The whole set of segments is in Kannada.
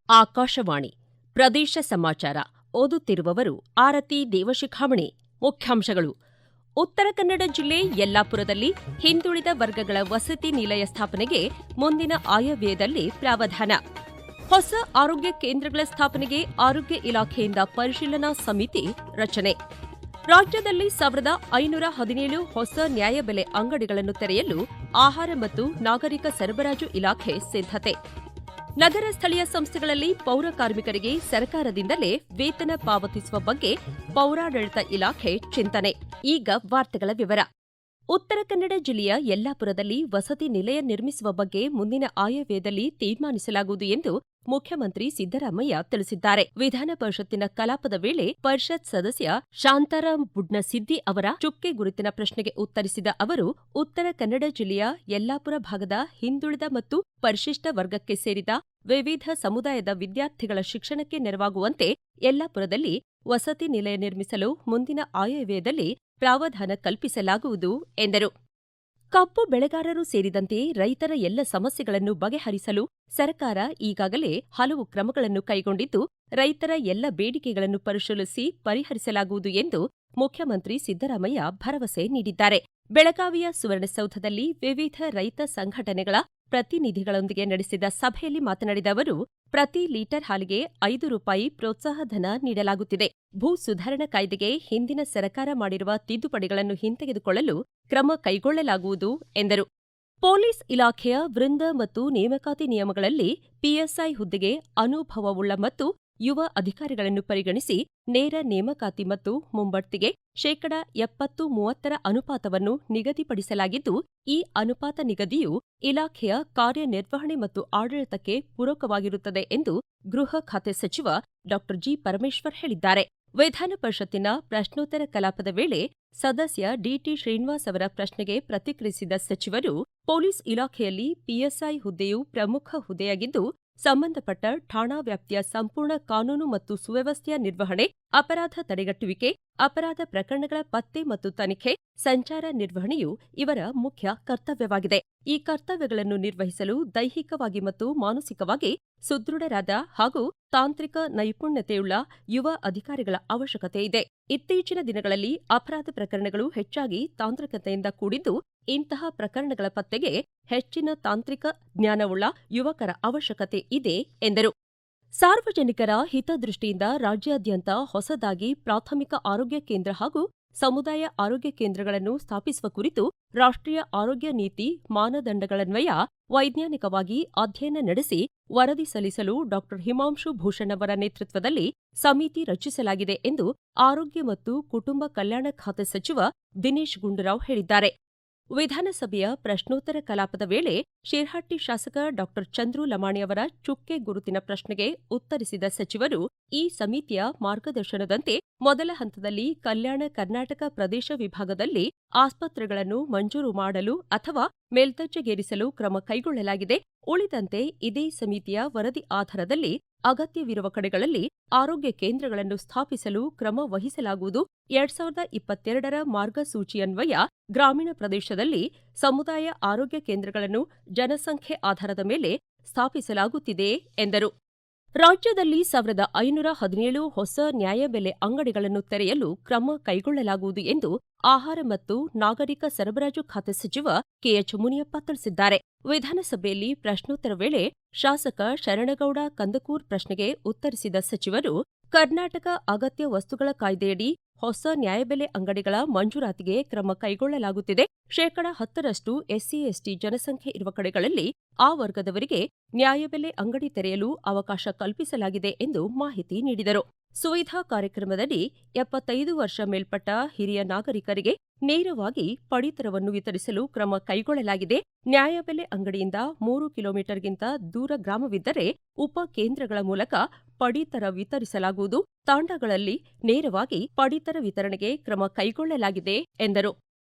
ಆಕಾಶವಾಣಿ ಪ್ರದೇಶ ಸಮಾಚಾರ ಓದುತ್ತಿರುವವರು ಆರತಿ ದೇವಶಿಖಾಮಣಿ. ಮುಖ್ಯಾಂಶಗಳು. ಉತ್ತರ ಕನ್ನಡ ಜಿಲ್ಲೆ ಯಲ್ಲಾಪುರದಲ್ಲಿ ಹಿಂದುಳಿದ ವರ್ಗಗಳ ವಸತಿ ನಿಲಯ ಸ್ಥಾಪನೆಗೆ ಮುಂದಿನ ಆಯವ್ಯಯದಲ್ಲಿ ಪ್ರಾವಧಾನ. ಹೊಸ ಆರೋಗ್ಯ ಕೇಂದ್ರಗಳ ಸ್ಥಾಪನೆಗೆ ಆರೋಗ್ಯ ಇಲಾಖೆಯಿಂದ ಪರಿಶೀಲನಾ ಸಮಿತಿ ರಚನೆ. ರಾಜ್ಯದಲ್ಲಿ 1517 ಹೊಸ ನ್ಯಾಯಬೆಲೆ ಅಂಗಡಿಗಳನ್ನು ತೆರೆಯಲು ಆಹಾರ ಮತ್ತು ನಾಗರಿಕ ಸರಬರಾಜು ಇಲಾಖೆ ಸಿದ್ಧತೆ. ನಗರ ಸ್ಥಳೀಯ ಸಂಸ್ಥೆಗಳಲ್ಲಿ ಪೌರ ಕಾರ್ಮಿಕರಿಗೆ ಸರ್ಕಾರದಿಂದಲೇ ವೇತನ ಪಾವತಿಸುವ ಬಗ್ಗೆ ಪೌರಾಡಳಿತ ಇಲಾಖೆ ಚಿಂತನೆ. ಈಗ ವಾರ್ತೆಗಳ ವಿವರ. ಉತ್ತರ ಕನ್ನಡ ಜಿಲ್ಲೆಯ ಯಲ್ಲಾಪುರದಲ್ಲಿ ವಸತಿ ನಿಲಯ ನಿರ್ಮಿಸುವ ಬಗ್ಗೆ ಮುಂದಿನ ಆಯವ್ಯಯದಲ್ಲಿ ತೀರ್ಮಾನಿಸಲಾಗುವುದು ಎಂದು ಮುಖ್ಯಮಂತ್ರಿ ಸಿದ್ದರಾಮಯ್ಯ ತಿಳಿಸಿದ್ದಾರೆ. ವಿಧಾನ ಪರಿಷತ್ತಿನ ಕಲಾಪದ ವೇಳೆ ಪರಿಷತ್ ಸದಸ್ಯ ಶಾಂತಾರಾಂ ಬುಡ್ನಸಿದ್ದಿ ಅವರ ಚುಕ್ಕೆ ಗುರುತಿನ ಪ್ರಶ್ನೆಗೆ ಉತ್ತರಿಸಿದ ಅವರು, ಉತ್ತರ ಕನ್ನಡ ಜಿಲ್ಲೆಯ ಯಲ್ಲಾಪುರ ಭಾಗದ ಹಿಂದುಳಿದ ಮತ್ತು ಪರಿಶಿಷ್ಟ ವರ್ಗಕ್ಕೆ ಸೇರಿದ ವಿವಿಧ ಸಮುದಾಯದ ವಿದ್ಯಾರ್ಥಿಗಳ ಶಿಕ್ಷಣಕ್ಕೆ ನೆರವಾಗುವಂತೆ ಯಲ್ಲಾಪುರದಲ್ಲಿ ವಸತಿ ನಿಲಯ ನಿರ್ಮಿಸಲು ಮುಂದಿನ ಆಯವ್ಯಯದಲ್ಲಿ ಪ್ರಾವಧಾನ ಕಲ್ಪಿಸಲಾಗುವುದು ಎಂದರು. ಕಬ್ಬು ಬೆಳೆಗಾರರು ಸೇರಿದಂತೆ ರೈತರ ಎಲ್ಲ ಸಮಸ್ಯೆಗಳನ್ನು ಬಗೆಹರಿಸಲು ಸರ್ಕಾರ ಈಗಾಗಲೇ ಹಲವು ಕ್ರಮಗಳನ್ನು ಕೈಗೊಂಡಿದ್ದು, ರೈತರ ಎಲ್ಲ ಬೇಡಿಕೆಗಳನ್ನು ಪರಿಶೀಲಿಸಿ ಪರಿಹರಿಸಲಾಗುವುದು ಎಂದು ಮುಖ್ಯಮಂತ್ರಿ ಸಿದ್ದರಾಮಯ್ಯ ಭರವಸೆ ನೀಡಿದ್ದಾರೆ. ಬೆಳಗಾವಿಯ ಸುವರ್ಣಸೌಧದಲ್ಲಿ ವಿವಿಧ ರೈತ ಸಂಘಟನೆಗಳ ಪ್ರತಿನಿಧಿಗಳೊಂದಿಗೆ ನಡೆಸಿದ ಸಭೆಯಲ್ಲಿ ಮಾತನಾಡಿದ ಅವರು, ಪ್ರತಿ ಲೀಟರ್ ಹಾಲಿಗೆ ₹5 ಪ್ರೋತ್ಸಾಹಧನ ನೀಡಲಾಗುತ್ತಿದೆ. ಭೂ ಸುಧಾರಣಾ ಕಾಯ್ದೆಗೆ ಹಿಂದಿನ ಸರ್ಕಾರ ಮಾಡಿರುವ ತಿದ್ದುಪಡಿಗಳನ್ನು ಹಿಂತೆಗೆದುಕೊಳ್ಳಲು ಕ್ರಮ ಕೈಗೊಳ್ಳಲಾಗುವುದು ಎಂದರು. ಪೊಲೀಸ್ ಇಲಾಖೆಯ ವೃಂದ ಮತ್ತು ನೇಮಕಾತಿ ನಿಯಮಗಳಲ್ಲಿ ಪಿಎಸ್ಐ ಹುದ್ದೆಗೆ ಅನುಭವವುಳ್ಳ ಮತ್ತು ಯುವ ಅಧಿಕಾರಿಗಳನ್ನು ಪರಿಗಣಿಸಿ ನೇರ ನೇಮಕಾತಿ ಮತ್ತು ಮುಂಬಡ್ತಿಗೆ 70-30 ಅನುಪಾತವನ್ನು ನಿಗದಿಪಡಿಸಲಾಗಿದ್ದು, ಈ ಅನುಪಾತ ನಿಗದಿಯು ಇಲಾಖೆಯ ಕಾರ್ಯನಿರ್ವಹಣೆ ಮತ್ತು ಆಡಳಿತಕ್ಕೆ ಪೂರಕವಾಗಿರುತ್ತದೆ ಎಂದು ಗೃಹ ಖಾತೆ ಸಚಿವ ಡಾ ಜಿ. ಪರಮೇಶ್ವರ್ ಹೇಳಿದ್ದಾರೆ. ವಿಧಾನ ಪರಿಷತ್ತಿನ ಪ್ರಶ್ನೋತ್ತರ ಕಲಾಪದ ವೇಳೆ ಸದಸ್ಯ ಡಿಟಿ ಶ್ರೀನಿವಾಸ್ ಅವರ ಪ್ರಶ್ನೆಗೆ ಪ್ರತಿಕ್ರಿಯಿಸಿದ ಸಚಿವರು, ಪೊಲೀಸ್ ಇಲಾಖೆಯಲ್ಲಿ ಪಿಎಸ್ಐ ಹುದ್ದೆಯು ಪ್ರಮುಖ ಹುದ್ದೆಯಾಗಿದ್ದು, ಸಂಬಂಧಪಟ್ಟ ಠಾಣಾ ವ್ಯಾಪ್ತಿಯ ಸಂಪೂರ್ಣ ಕಾನೂನು ಮತ್ತು ಸುವ್ಯವಸ್ಥೆಯ ನಿರ್ವಹಣೆ, ಅಪರಾಧ ತಡೆಗಟ್ಟುವಿಕೆ, ಅಪರಾಧ ಪ್ರಕರಣಗಳ ಪತ್ತೆ ಮತ್ತು ತನಿಖೆ, ಸಂಚಾರ ನಿರ್ವಹಣೆಯು ಇವರ ಮುಖ್ಯ ಕರ್ತವ್ಯವಾಗಿದೆ. ಈ ಕರ್ತವ್ಯಗಳನ್ನು ನಿರ್ವಹಿಸಲು ದೈಹಿಕವಾಗಿ ಮತ್ತು ಮಾನಸಿಕವಾಗಿ ಸುದೃಢರಾದ ಹಾಗೂ ತಾಂತ್ರಿಕ ನೈಪುಣ್ಯತೆಯುಳ್ಳ ಯುವ ಅಧಿಕಾರಿಗಳ ಅವಶ್ಯಕತೆ ಇದೆ. ಇತ್ತೀಚಿನ ದಿನಗಳಲ್ಲಿ ಅಪರಾಧ ಪ್ರಕರಣಗಳು ಹೆಚ್ಚಾಗಿ ತಾಂತ್ರಿಕತೆಯಿಂದ ಕೂಡಿದ್ದು, ಇಂತಹ ಪ್ರಕರಣಗಳ ಪತ್ತೆಗೆ ಹೆಚ್ಚಿನ ತಾಂತ್ರಿಕ ಜ್ಞಾನವುಳ್ಳ ಯುವಕರ ಅವಶ್ಯಕತೆ ಇದೆ ಎಂದರು. ಸಾರ್ವಜನಿಕರ ಹಿತದೃಷ್ಟಿಯಿಂದ ರಾಜ್ಯಾದ್ಯಂತ ಹೊಸದಾಗಿ ಪ್ರಾಥಮಿಕ ಆರೋಗ್ಯ ಕೇಂದ್ರ ಹಾಗೂ ಸಮುದಾಯ ಆರೋಗ್ಯ ಕೇಂದ್ರಗಳನ್ನು ಸ್ಥಾಪಿಸುವ ಕುರಿತು ರಾಷ್ಟ್ರೀಯ ಆರೋಗ್ಯ ನೀತಿ ಮಾನದಂಡಗಳನ್ವಯ ವೈಜ್ಞಾನಿಕವಾಗಿ ಅಧ್ಯಯನ ನಡೆಸಿ ವರದಿ ಸಲ್ಲಿಸಲು ಡಾ ಹಿಮಾಂಶು ಭೂಷಣ್ ಅವರ ನೇತೃತ್ವದಲ್ಲಿ ಸಮಿತಿ ರಚಿಸಲಾಗಿದೆ ಎಂದು ಆರೋಗ್ಯ ಮತ್ತು ಕುಟುಂಬ ಕಲ್ಯಾಣ ಖಾತೆ ಸಚಿವ ದಿನೇಶ್ ಗುಂಡೂರಾವ್ ಹೇಳಿದ್ದಾರೆ. ವಿಧಾನಸಭೆಯ ಪ್ರಶ್ನೋತ್ತರ ಕಲಾಪದ ವೇಳೆ ಶಿರ್ಹಟ್ಟಿ ಶಾಸಕ ಡಾ ಚಂದ್ರು ಲಮಾಣಿ ಅವರ ಚುಕ್ಕೆ ಗುರುತಿನ ಪ್ರಶ್ನೆಗೆ ಉತ್ತರಿಸಿದ ಸಚಿವರು, ಈ ಸಮಿತಿಯ ಮಾರ್ಗದರ್ಶನದಂತೆ ಮೊದಲ ಹಂತದಲ್ಲಿ ಕಲ್ಯಾಣ ಕರ್ನಾಟಕ ಪ್ರದೇಶ ವಿಭಾಗದಲ್ಲಿ ಆಸ್ಪತ್ರೆಗಳನ್ನು ಮಂಜೂರು ಮಾಡಲು ಅಥವಾ ಮೇಲ್ದರ್ಜೆಗೇರಿಸಲು ಕ್ರಮ ಕೈಗೊಳ್ಳಲಾಗಿದೆ. ಉಳಿದಂತೆ ಇದೇ ಸಮಿತಿಯ ವರದಿ ಆಧಾರದಲ್ಲಿ ಅಗತ್ಯವಿರುವ ಕಡೆಗಳಲ್ಲಿ ಆರೋಗ್ಯ ಕೇಂದ್ರಗಳನ್ನು ಸ್ಥಾಪಿಸಲು ಕ್ರಮ ವಹಿಸಲಾಗುವುದು. 2022ರ ಮಾರ್ಗಸೂಚಿಯನ್ವಯ ಗ್ರಾಮೀಣ ಪ್ರದೇಶದಲ್ಲಿ ಸಮುದಾಯ ಆರೋಗ್ಯ ಕೇಂದ್ರಗಳನ್ನು ಜನಸಂಖ್ಯೆ ಆಧಾರದ ಮೇಲೆ ಸ್ಥಾಪಿಸಲಾಗುತ್ತಿದೆ ಎಂದರು. ರಾಜ್ಯದಲ್ಲಿ 1517 ಹೊಸ ನ್ಯಾಯಬೆಲೆ ಅಂಗಡಿಗಳನ್ನು ತೆರೆಯಲು ಕ್ರಮ ಕೈಗೊಳ್ಳಲಾಗುವುದು ಎಂದು ಆಹಾರ ಮತ್ತು ನಾಗರಿಕ ಸರಬರಾಜು ಖಾತೆ ಸಚಿವ ಕೆಎಚ್ ಮುನಿಯಪ್ಪ ತಿಳಿಸಿದ್ದಾರೆ. ವಿಧಾನಸಭೆಯಲ್ಲಿ ಪ್ರಶ್ನೋತ್ತರ ವೇಳೆ ಶಾಸಕ ಶರಣಗೌಡ ಕಂದಕೂರ್ ಪ್ರಶ್ನೆಗೆ ಉತ್ತರಿಸಿದ ಸಚಿವರು, ಕರ್ನಾಟಕ ಅಗತ್ಯ ವಸ್ತುಗಳ ಕಾಯ್ದೆಯಡಿ ಹೊಸ ನ್ಯಾಯಬೆಲೆ ಅಂಗಡಿಗಳ ಮಂಜೂರಾತಿಗೆ ಕ್ರಮ ಕೈಗೊಳ್ಳಲಾಗುತ್ತಿದೆ. 10% ಎಸ್ಸಿ/ಎಸ್ಟಿ ಜನಸಂಖ್ಯೆ ಇರುವ ಕಡೆಗಳಲ್ಲಿ ಆ ವರ್ಗದವರಿಗೆ ನ್ಯಾಯಬೆಲೆ ಅಂಗಡಿ ತೆರೆಯಲು ಅವಕಾಶ ಕಲ್ಪಿಸಲಾಗಿದೆ ಎಂದು ಮಾಹಿತಿ ನೀಡಿದರು. ಸುವಿಧಾ ಕಾರ್ಯಕ್ರಮದಡಿ 75 ವರ್ಷ ಮೇಲ್ಪಟ್ಟ ಹಿರಿಯ ನಾಗರಿಕರಿಗೆ ನೇರವಾಗಿ ಪಡಿತರವನ್ನು ವಿತರಿಸಲು ಕ್ರಮ ಕೈಗೊಳ್ಳಲಾಗಿದೆ. ನ್ಯಾಯಬೆಲೆ ಅಂಗಡಿಯಿಂದ 3 ಕಿಲೋಮೀಟರ್ಗಿಂತ ದೂರ ಗ್ರಾಮವಿದ್ದರೆ ಉಪ ಕೇಂದ್ರಗಳ ಮೂಲಕ ಪಡಿತರ ವಿತರಿಸಲಾಗುವುದು. ತಾಂಡಾಗಳಲ್ಲಿ ನೇರವಾಗಿ ಪಡಿತರ ವಿತರಣೆಗೆ ಕ್ರಮ ಕೈಗೊಳ್ಳಲಾಗಿದೆ ಎಂದರು.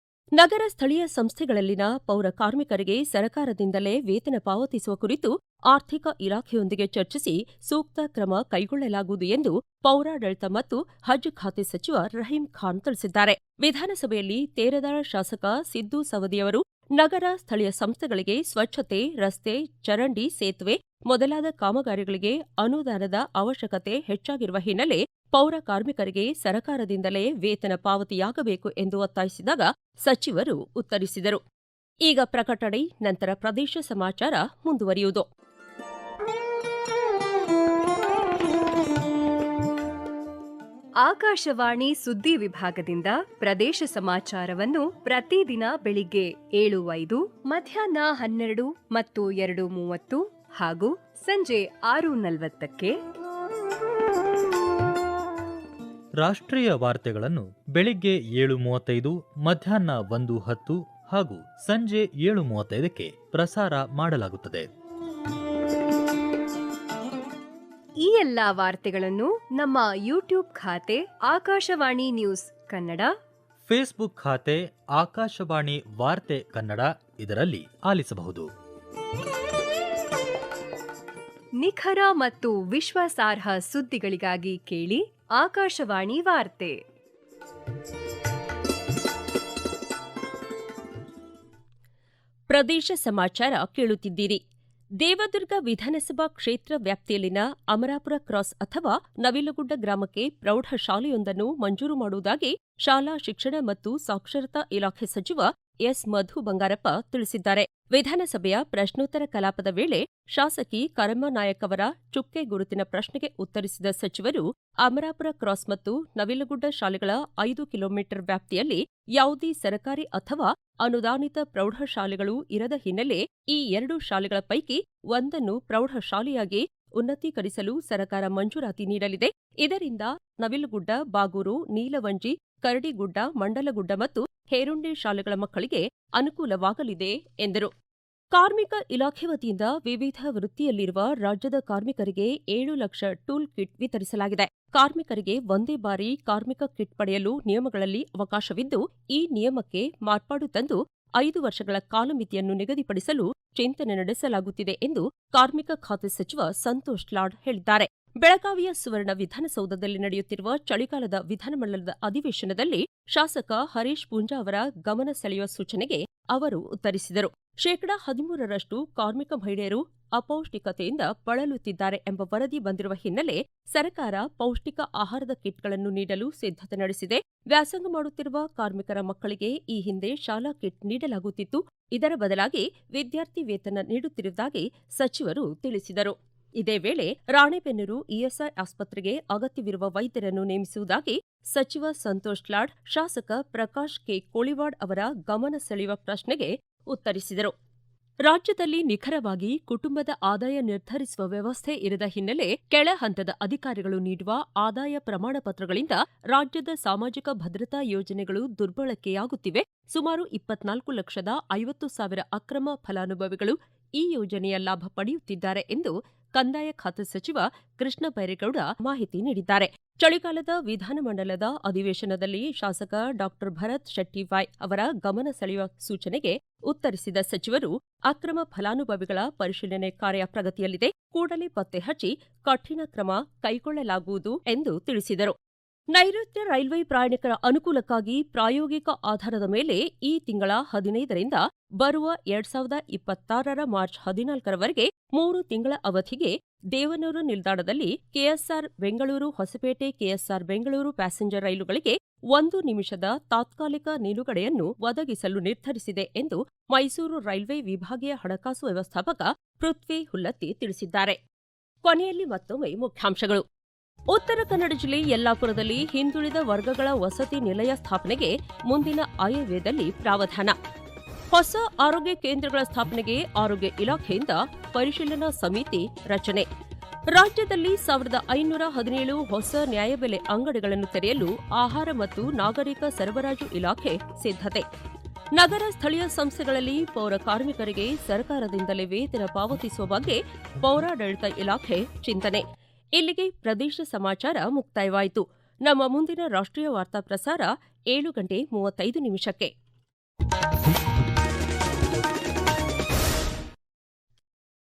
ನಗರ ಸ್ಥಳೀಯ ಸಂಸ್ಥೆಗಳಲ್ಲಿನ ಪೌರ ಕಾರ್ಮಿಕರಿಗೆ ಸರ್ಕಾರದಿಂದಲೇ ವೇತನ ಪಾವತಿಸುವ ಕುರಿತು ಆರ್ಥಿಕ ಇಲಾಖೆಯೊಂದಿಗೆ ಚರ್ಚಿಸಿ ಸೂಕ್ತ ಕ್ರಮ ಕೈಗೊಳ್ಳಲಾಗುವುದು ಎಂದು ಪೌರಾಡಳಿತ ಮತ್ತು ಹಜ್ ಖಾತೆ ಸಚಿವ ರಹೀಂ ಖಾನ್ ತಿಳಿಸಿದ್ದಾರೆ. ವಿಧಾನಸಭೆಯಲ್ಲಿ ತೇರದಾಳ ಶಾಸಕ ಸಿದ್ದು ಸವದಿಯವರು ನಗರ ಸ್ಥಳೀಯ ಸಂಸ್ಥೆಗಳಿಗೆ ಸ್ವಚ್ಛತೆ, ರಸ್ತೆ, ಚರಂಡಿ, ಸೇತುವೆ ಮೊದಲಾದ ಕಾಮಗಾರಿಗಳಿಗೆ ಅನುದಾನದ ಅವಶ್ಯಕತೆ ಹೆಚ್ಚಾಗಿರುವ ಹಿನ್ನೆಲೆ ಪೌರ ಕಾರ್ಮಿಕರಿಗೆ ಸರಕಾರದಿಂದಲೇ ವೇತನ ಪಾವತಿಯಾಗಬೇಕು ಎಂದು ಒತ್ತಾಯಿಸಿದಾಗ ಸಚಿವರು ಉತ್ತರಿಸಿದರು. ಈಗ ಪ್ರಕಟಣೆ, ನಂತರ ಪ್ರದೇಶ ಸಮಾಚಾರ ಮುಂದುವರಿಯುವುದು. ಆಕಾಶವಾಣಿ ಸುದ್ದಿ ವಿಭಾಗದಿಂದ ಪ್ರದೇಶ ಸಮಾಚಾರವನ್ನು ಪ್ರತಿದಿನ ಬೆಳಿಗ್ಗೆ 7:05, ಮಧ್ಯಾಹ್ನ 12 ಮತ್ತು 2:30 ಹಾಗೂ ಸಂಜೆ 6:40ಕ್ಕೆ. ರಾಷ್ಟ್ರೀಯ ವಾರ್ತೆಗಳನ್ನು ಬೆಳಿಗ್ಗೆ 7:35, ಮಧ್ಯಾಹ್ನ 1:10 ಹಾಗೂ ಸಂಜೆ 7:35ಕ್ಕೆ ಪ್ರಸಾರ ಮಾಡಲಾಗುತ್ತದೆ. ಈ ಎಲ್ಲಾ ವಾರ್ತೆಗಳನ್ನು ನಮ್ಮ ಯೂಟ್ಯೂಬ್ ಖಾತೆ ಆಕಾಶವಾಣಿ ನ್ಯೂಸ್ ಕನ್ನಡ, ಫೇಸ್ಬುಕ್ ಖಾತೆ ಆಕಾಶವಾಣಿ ವಾರ್ತೆ ಕನ್ನಡ ಇದರಲ್ಲಿ ಆಲಿಸಬಹುದು. ನಿಖರ ಮತ್ತು ವಿಶ್ವಾಸಾರ್ಹ ಸುದ್ದಿಗಳಿಗಾಗಿ ಕೇಳಿ ಆಕಾಶವಾಣಿ ವಾರ್ತೆ. ಪ್ರದೇಶ ಸಮಾಚಾರ ಕೇಳುತ್ತಿದ್ದೀರಿ. ದೇವದುರ್ಗ ವಿಧಾನಸಭಾ ಕ್ಷೇತ್ರ ವ್ಯಾಪ್ತಿಯಲ್ಲಿನ ಅಮರಾಪುರ ಕ್ರಾಸ್ ಅಥವಾ ನವಿಲುಗುಡ್ಡ ಗ್ರಾಮಕ್ಕೆ ಪ್ರೌಢಶಾಲೆಯೊಂದನ್ನು ಮಂಜೂರು ಮಾಡುವುದಾಗಿ ಶಾಲಾ ಶಿಕ್ಷಣ ಮತ್ತು ಸಾಕ್ಷರತಾ ಇಲಾಖೆ ಸಚಿವ ಎಸ್. ಮಧು ಬಂಗಾರಪ್ಪ ತಿಳಿಸಿದ್ದಾರೆ. ವಿಧಾನಸಭೆಯ ಪ್ರಶ್ನೋತ್ತರ ಕಲಾಪದ ವೇಳೆ ಶಾಸಕಿ ಕರಮ್ಮ ನಾಯಕ್ ಅವರ ಚುಕ್ಕೆ ಗುರುತಿನ ಪ್ರಶ್ನೆಗೆ ಉತ್ತರಿಸಿದ ಸಚಿವರು, ಅಮರಾಪುರ ಕ್ರಾಸ್ ಮತ್ತು ನವಿಲುಗುಡ್ಡ ಶಾಲೆಗಳ 5 ಕಿಲೋಮೀಟರ್ ವ್ಯಾಪ್ತಿಯಲ್ಲಿ ಯಾವುದೇ ಸರ್ಕಾರಿ ಅಥವಾ ಅನುದಾನಿತ ಪ್ರೌಢಶಾಲೆಗಳು ಇರದ ಹಿನ್ನೆಲೆ ಈ 2 ಶಾಲೆಗಳ ಪೈಕಿ ಒಂದನ್ನು ಪ್ರೌಢಶಾಲೆಯಾಗಿ ಉನ್ನತೀಕರಿಸಲು ಸರ್ಕಾರ ಮಂಜೂರಾತಿ ನೀಡಲಿದೆ. ಇದರಿಂದ ನವಿಲುಗುಡ್ಡ, ಬಾಗೂರು, ನೀಲವಂಜಿ, ಕರಡಿಗುಡ್ಡ, ಮಂಡಲಗುಡ್ಡ ಮತ್ತು ಹೇರುಂಡೆ ಶಾಲೆಗಳ ಮಕ್ಕಳಿಗೆ ಅನುಕೂಲವಾಗಲಿದೆ ಎಂದರು. ಕಾರ್ಮಿಕ ಇಲಾಖೆ ವತಿಯಿಂದ ವಿವಿಧ ವೃತ್ತಿಯಲ್ಲಿರುವ ರಾಜ್ಯದ ಕಾರ್ಮಿಕರಿಗೆ 7 ಲಕ್ಷ ಟೂಲ್ ಕಿಟ್ ವಿತರಿಸಲಾಗಿದೆ. ಕಾರ್ಮಿಕರಿಗೆ ಒಂದೇ ಬಾರಿ ಕಾರ್ಮಿಕ ಕಿಟ್ ಪಡೆಯಲು ನಿಯಮಗಳಲ್ಲಿ ಅವಕಾಶವಿದ್ದು, ಈ ನಿಯಮಕ್ಕೆ ಮಾರ್ಪಾಡು ತಂದು 5 ವರ್ಷಗಳ ಕಾಲಮಿತಿಯನ್ನು ನಿಗದಿಪಡಿಸಲು ಚಿಂತನೆ ನಡೆಸಲಾಗುತ್ತಿದೆ ಎಂದು ಕಾರ್ಮಿಕ ಖಾತೆ ಸಚಿವ ಸಂತೋಷ್ ಲಾಡ್ ಹೇಳಿದ್ದಾರೆ. ಬೆಳಗಾವಿಯ ಸುವರ್ಣ ವಿಧಾನಸೌಧದಲ್ಲಿ ನಡೆಯುತ್ತಿರುವ ಚಳಿಗಾಲದ ವಿಧಾನಮಂಡಲದ ಅಧಿವೇಶನದಲ್ಲಿ ಶಾಸಕ ಹರೀಶ್ ಪೂಂಜಾ ಅವರ ಗಮನ ಸೆಳೆಯುವ ಸೂಚನೆಗೆ ಅವರು ಉತ್ತರಿಸಿದರು. 13% ಕಾರ್ಮಿಕ ಮಹಿಳೆಯರು ಅಪೌಷ್ಟಿಕತೆಯಿಂದ ಬಳಲುತ್ತಿದ್ದಾರೆ ಎಂಬ ವರದಿ ಬಂದಿರುವ ಹಿನ್ನೆಲೆ ಸರ್ಕಾರ ಪೌಷ್ಟಿಕ ಆಹಾರದ ಕಿಟ್ಗಳನ್ನು ನೀಡಲು ಸಿದ್ಧತೆ ನಡೆಸಿದೆ. ವ್ಯಾಸಂಗ ಮಾಡುತ್ತಿರುವ ಕಾರ್ಮಿಕರ ಮಕ್ಕಳಿಗೆ ಈ ಹಿಂದೆ ಶಾಲಾ ಕಿಟ್ ನೀಡಲಾಗುತ್ತಿತ್ತು. ಇದರ ಬದಲಾಗಿ ವಿದ್ಯಾರ್ಥಿ ವೇತನ ನೀಡುತ್ತಿರುವುದಾಗಿ ಸಚಿವರು ತಿಳಿಸಿದರು. ಇದೇ ವೇಳೆ ರಾಣೆಬೆನ್ನೂರು ಇಎಸ್ಐ ಆಸ್ಪತ್ರೆಗೆ ಅಗತ್ಯವಿರುವ ವೈದ್ಯರನ್ನು ನೇಮಿಸುವುದಾಗಿ ಸಚಿವ ಸಂತೋಷ್ ಲಾಡ್ ಶಾಸಕ ಪ್ರಕಾಶ್ ಕೆ. ಕೋಳಿವಾಡ್ ಅವರ ಗಮನ ಸೆಳೆಯುವ ಪ್ರಶ್ನೆಗೆ ಉತ್ತರಿಸಿದರು. ರಾಜ್ಯದಲ್ಲಿ ನಿಖರವಾಗಿ ಕುಟುಂಬದ ಆದಾಯ ನಿರ್ಧರಿಸುವ ವ್ಯವಸ್ಥೆ ಇರದ ಹಿನ್ನೆಲೆ ಕೆಳ ಹಂತದ ಅಧಿಕಾರಿಗಳು ನೀಡುವ ಆದಾಯ ಪ್ರಮಾಣ ಪತ್ರಗಳಿಂದ ರಾಜ್ಯದ ಸಾಮಾಜಿಕ ಭದ್ರತಾ ಯೋಜನೆಗಳು ದುರ್ಬಳಕೆಯಾಗುತ್ತಿವೆ. ಸುಮಾರು 24,50,000 ಅಕ್ರಮ ಫಲಾನುಭವಿಗಳು ಈ ಯೋಜನೆಯ ಲಾಭ ಪಡೆಯುತ್ತಿದ್ದಾರೆ ಎಂದು ಕಂದಾಯ ಖಾತೆ ಸಚಿವ ಕೃಷ್ಣ ಬೈರೇಗೌಡ ಮಾಹಿತಿ ನೀಡಿದ್ದಾರೆ. ಚಳಿಗಾಲದ ವಿಧಾನಮಂಡಲದ ಅಧಿವೇಶನದಲ್ಲಿ ಶಾಸಕ ಡಾ ಭರತ್ ಶೆಟ್ಟಿವಾಯ್ ಅವರ ಗಮನ ಸೆಳೆಯುವ ಸೂಚನೆಗೆ ಉತ್ತರಿಸಿದ ಸಚಿವರು, ಅಕ್ರಮ ಫಲಾನುಭವಿಗಳ ಪರಿಶೀಲನೆ ಕಾರ್ಯ ಪ್ರಗತಿಯಲ್ಲಿದೆ. ಕೂಡಲೇ ಪತ್ತೆ ಹಚ್ಚಿ ಕಠಿಣ ಕ್ರಮ ಕೈಗೊಳ್ಳಲಾಗುವುದು ಎಂದು ತಿಳಿಸಿದರು. ನೈಋತ್ಯ ರೈಲ್ವೆ ಪ್ರಯಾಣಿಕರ ಅನುಕೂಲಕ್ಕಾಗಿ ಪ್ರಾಯೋಗಿಕ ಆಧಾರದ ಮೇಲೆ ಈ ತಿಂಗಳ 15ರಿಂದ ಬರುವ 2026 ಮಾರ್ಚ್ 14ರವರೆಗೆ 3 ತಿಂಗಳ ಅವಧಿಗೆ ದೇವನೂರು ನಿಲ್ದಾಣದಲ್ಲಿ KSR Bengaluru Hosapete KSR Bengaluru passenger ರೈಲುಗಳಿಗೆ 1 ನಿಮಿಷದ ತಾತ್ಕಾಲಿಕ ನಿಲುಗಡೆಯನ್ನು ಒದಗಿಸಲು ನಿರ್ಧರಿಸಿದೆ ಎಂದು ಮೈಸೂರು ರೈಲ್ವೆ ವಿಭಾಗೀಯ ಹಣಕಾಸು ವ್ಯವಸ್ಥಾಪಕ ಪೃಥ್ವಿ ಹುಲ್ಲತ್ತಿ ತಿಳಿಸಿದ್ದಾರೆ. ಕೊನೆಯಲ್ಲಿ ಮತ್ತೊಮ್ಮೆ ಮುಖ್ಯಾಂಶಗಳು. ಉತ್ತರ ಕನ್ನಡ ಜಿಲ್ಲೆ ಯಲ್ಲಾಪುರದಲ್ಲಿ ಹಿಂದುಳಿದ ವರ್ಗಗಳ ವಸತಿ ನಿಲಯ ಸ್ಥಾಪನೆಗೆ ಮುಂದಿನ ಆಯವ್ಯಯದಲ್ಲಿ ಪ್ರಾವಧಾನ. ಹೊಸ ಆರೋಗ್ಯ ಕೇಂದ್ರಗಳ ಸ್ಥಾಪನೆಗೆ ಆರೋಗ್ಯ ಇಲಾಖೆಯಿಂದ ಪರಿಶೀಲನಾ ಸಮಿತಿ ರಚನೆ. ರಾಜ್ಯದಲ್ಲಿ 1517 ಹೊಸ ನ್ಯಾಯಬೆಲೆ ಅಂಗಡಿಗಳನ್ನು ತೆರೆಯಲು ಆಹಾರ ಮತ್ತು ನಾಗರಿಕ ಸರಬರಾಜು ಇಲಾಖೆ ಸಿದ್ಧತೆ. ನಗರ ಸ್ಥಳೀಯ ಸಂಸ್ಥೆಗಳಲ್ಲಿ ಪೌರ ಕಾರ್ಮಿಕರಿಗೆ ಸರ್ಕಾರದಿಂದಲೇ ವೇತನ ಪಾವತಿಸುವ ಬಗ್ಗೆ ಪೌರಾಡಳಿತ ಇಲಾಖೆ ಚಿಂತನೆ. ಇಲ್ಲಿಗೆ ಪ್ರದೇಶ ಸಮಾಚಾರ ಮುಕ್ತಾಯವಾಯಿತು. ನಮ್ಮ ಮುಂದಿನ ರಾಷ್ಟ್ರೀಯ ವಾರ್ತಾ ಪ್ರಸಾರ 7:35 ನಿಮಿಷಕ್ಕೆ.